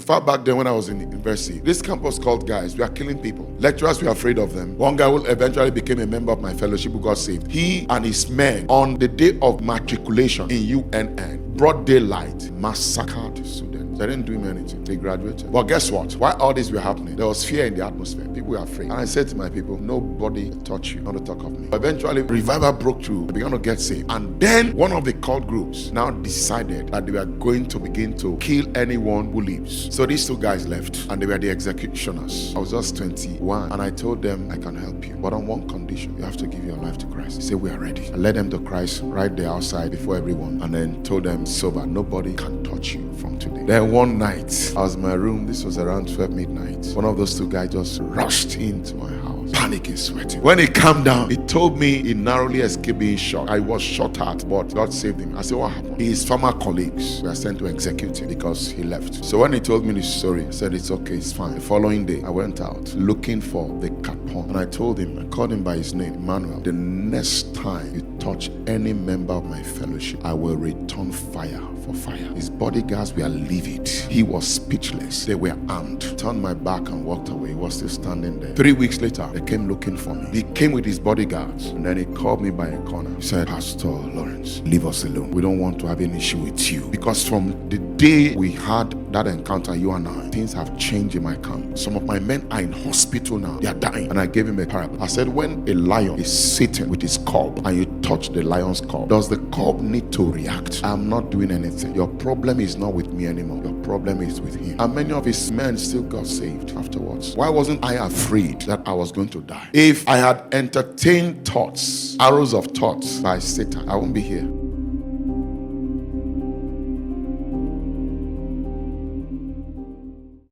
far back then when I was in university, this campus called guys, we are killing people. Lecturers were afraid of them. One guy who eventually became a member of my fellowship who got saved. He and his men, on the day of matriculation in UNN, broad daylight, massacred students. They didn't do him anything. They graduated. But guess what? While all this were happening, there was fear in the atmosphere. People were afraid. And I said to my people, nobody touch you, not to talk of me. Eventually, revival broke through. They began to get saved. And then one of the cult groups now decided that they were going to begin to kill anyone who leaves. So these two guys left, and they were the executioners. I was just 21, and I told them, I can help you, but on one condition: you have to give your life to Christ. They said, we are ready. I led them to Christ right there outside before everyone, and then told them, sober, nobody can touch you from today. Then one night, I was in my room. This was around 12 midnight. One of those two guys just rushed into my house, panicking, sweating. When he calmed down, he told me he narrowly escaped being shot. I was shot at, but God saved him. I said, what happened? His former colleagues were sent to execute him because he left. So when he told me this story, I said, it's okay, it's fine. The following day, I went out looking for the capon, and I told him, I called him by his name, Emmanuel. The next time you touch any member of my fellowship, I will return fire for fire. His bodyguards were livid. He was speechless. They were armed. Turned my back and walked away. He was still standing there. 3 weeks later, they came looking for me. He came with his bodyguards, and then he called me by a corner. He said, Pastor Lawrence, leave us alone. We don't want to have an issue with you. Because from the day we had that encounter, you and I, things have changed in my camp. Some of my men are in hospital now. They are dying. And I gave him a parable. I said, when a lion is sitting with his cub and you touch the lion's cub, does the cub need to react? I'm not doing anything. Your problem is not with me anymore. Your problem is with him. And many of his men still got saved afterwards. Why wasn't I afraid that I was going to die? If I had entertained thoughts, arrows of thoughts by Satan, I won't be here.